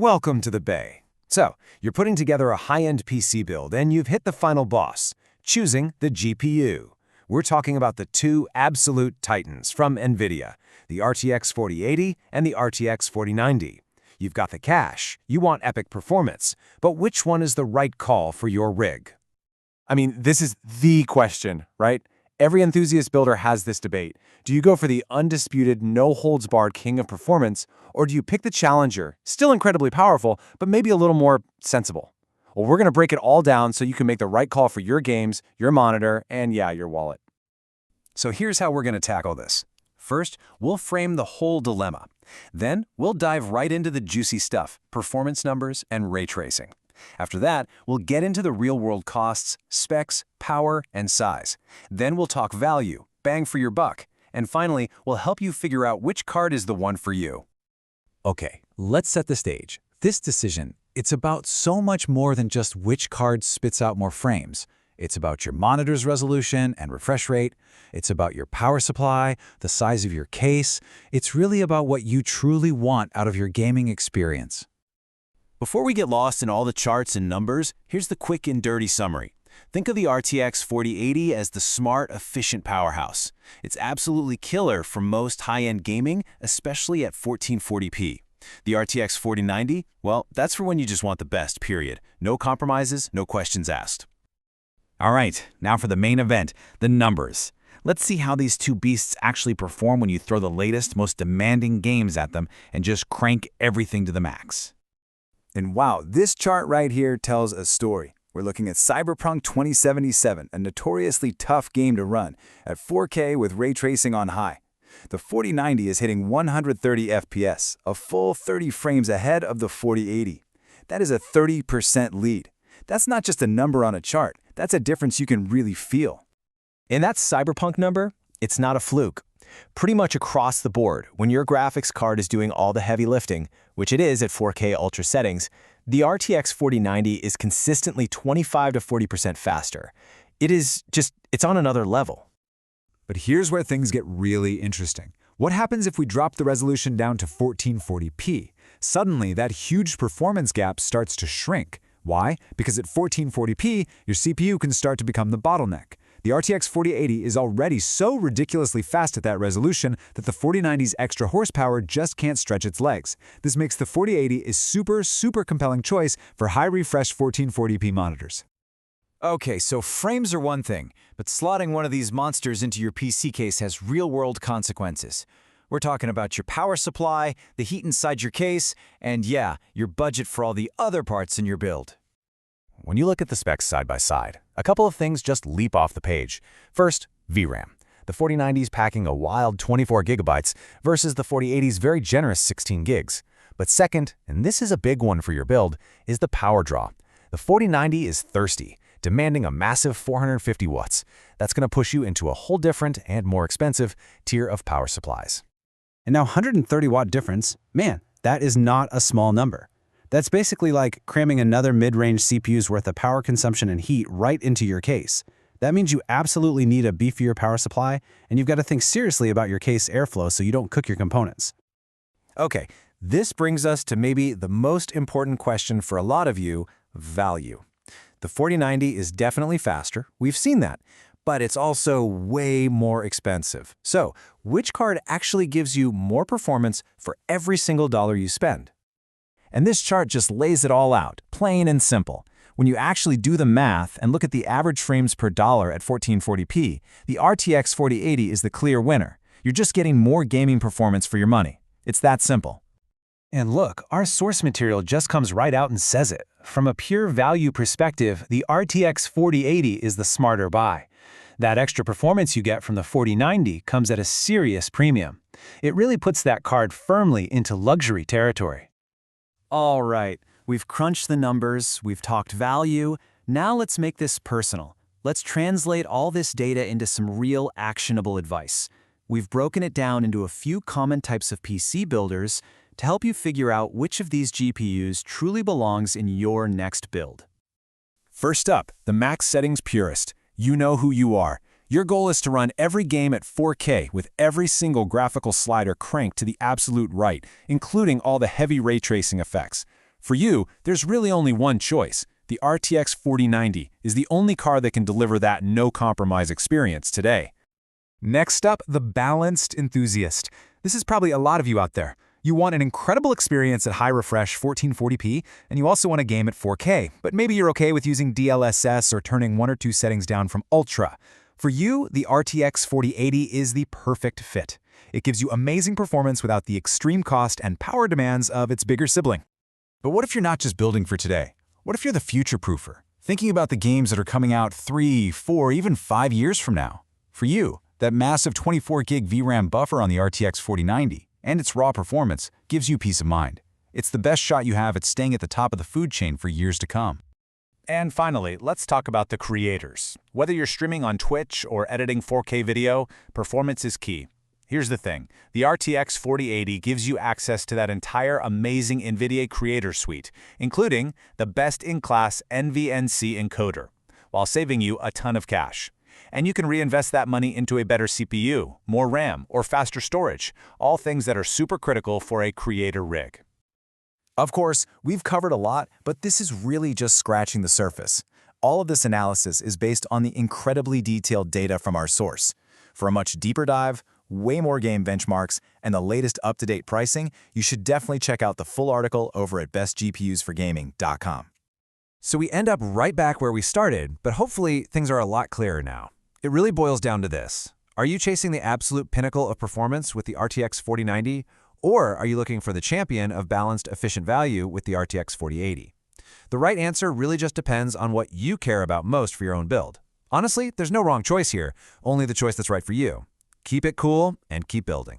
Welcome to the Bay. So, you're putting together a high-end PC build and you've hit the final boss, choosing the GPU. We're talking about the two absolute titans from NVIDIA, the RTX 4080 and the RTX 4090. You've got the cash, you want epic performance, but which one is the right call for your rig? I mean, this is the question, right? Every enthusiast builder has this debate. Do you go for the undisputed, no-holds-barred king of performance, or do you pick the challenger, still incredibly powerful, but maybe a little more sensible? Well, we're going to break it all down so you can make the right call for your games, your monitor, and yeah, your wallet. So here's how we're going to tackle this. First, we'll frame the whole dilemma. Then, we'll dive right into the juicy stuff, performance numbers, and ray tracing. After that, we'll get into the real-world costs, specs, power, and size. Then we'll talk value, bang for your buck. And finally, we'll help you figure out which card is the one for you. Okay, let's set the stage. This decision, it's about so much more than just which card spits out more frames. It's about your monitor's resolution and refresh rate. It's about your power supply, the size of your case. It's really about what you truly want out of your gaming experience. Before we get lost in all the charts and numbers, here's the quick and dirty summary. Think of the RTX 4080 as the smart, efficient powerhouse. It's absolutely killer for most high-end gaming, especially at 1440p. The RTX 4090, well, that's for when you just want the best, period. No compromises, no questions asked. All right, now for the main event, the numbers. Let's see how these two beasts actually perform when you throw the latest, most demanding games at them and just crank everything to the max. And wow, this chart right here tells a story. We're looking at Cyberpunk 2077, a notoriously tough game to run, at 4K with ray tracing on high. The 4090 is hitting 130 FPS, a full 30 frames ahead of the 4080. That is a 30% lead. That's not just a number on a chart, that's a difference you can really feel. And that Cyberpunk number, it's not a fluke. Pretty much across the board, when your graphics card is doing all the heavy lifting, which it is at 4K ultra settings, the RTX 4090 is consistently 25 to 40% faster. It's on another level. But here's where things get really interesting. What happens if we drop the resolution down to 1440p? Suddenly, that huge performance gap starts to shrink. Why? Because at 1440p, your CPU can start to become the bottleneck. The RTX 4080 is already so ridiculously fast at that resolution that the 4090's extra horsepower just can't stretch its legs. This makes the 4080 a super compelling choice for high-refresh 1440p monitors. Okay, so frames are one thing, but slotting one of these monsters into your PC case has real-world consequences. We're talking about your power supply, the heat inside your case, and yeah, your budget for all the other parts in your build. When you look at the specs side by side, a couple of things just leap off the page. First, VRAM. The 4090's packing a wild 24 gigabytes versus the 4080's very generous 16 gigs. But second, and this is a big one for your build, is the power draw. The 4090 is thirsty, demanding a massive 450 watts. That's going to push you into a whole different and more expensive tier of power supplies. And now 130-watt difference, man, that is not a small number. That's basically like cramming another mid-range CPU's worth of power consumption and heat right into your case. That means you absolutely need a beefier power supply, and you've got to think seriously about your case airflow so you don't cook your components. Okay, this brings us to maybe the most important question for a lot of you, value. The 4090 is definitely faster, we've seen that, but it's also way more expensive. So, which card actually gives you more performance for every single dollar you spend? And this chart just lays it all out, plain and simple. When you actually do the math and look at the average frames per dollar at 1440p, the RTX 4080 is the clear winner. You're just getting more gaming performance for your money. It's that simple. And look, our source material just comes right out and says it. From a pure value perspective, the RTX 4080 is the smarter buy. That extra performance you get from the 4090 comes at a serious premium. It really puts that card firmly into luxury territory. All right, we've crunched the numbers, we've talked value. Now let's make this personal. Let's translate all this data into some real actionable advice. We've broken it down into a few common types of PC builders to help you figure out which of these GPUs truly belongs in your next build. First up, the max settings purist. You know who you are. Your goal is to run every game at 4K with every single graphical slider cranked to the absolute right, including all the heavy ray tracing effects. For you, there's really only one choice. The RTX 4090 is the only card that can deliver that no-compromise experience today. Next up, the balanced enthusiast. This is probably a lot of you out there. You want an incredible experience at high refresh 1440p, and you also want a game at 4K, but maybe you're okay with using DLSS or turning one or two settings down from Ultra. For you, the RTX 4080 is the perfect fit. It gives you amazing performance without the extreme cost and power demands of its bigger sibling. But what if you're not just building for today? What if you're the future-proofer, thinking about the games that are coming out 3, 4, even 5 years from now? For you, that massive 24GB VRAM buffer on the RTX 4090 and its raw performance gives you peace of mind. It's the best shot you have at staying at the top of the food chain for years to come. And finally, let's talk about the creators. Whether you're streaming on Twitch or editing 4K video, performance is key. Here's the thing, the RTX 4080 gives you access to that entire amazing NVIDIA Creator Suite, including the best-in-class NVNC encoder, while saving you a ton of cash. And you can reinvest that money into a better CPU, more RAM, or faster storage, all things that are super critical for a creator rig. Of course, we've covered a lot, but this is really just scratching the surface. All of this analysis is based on the incredibly detailed data from our source. For a much deeper dive, way more game benchmarks, and the latest up-to-date pricing, you should definitely check out the full article over at bestgpusforgaming.com. So we end up right back where we started, but hopefully things are a lot clearer now. It really boils down to this. Are you chasing the absolute pinnacle of performance with the RTX 4090, or are you looking for the champion of balanced, efficient value with the RTX 4080? The right answer really just depends on what you care about most for your own build. Honestly, there's no wrong choice here, only the choice that's right for you. Keep it cool and keep building.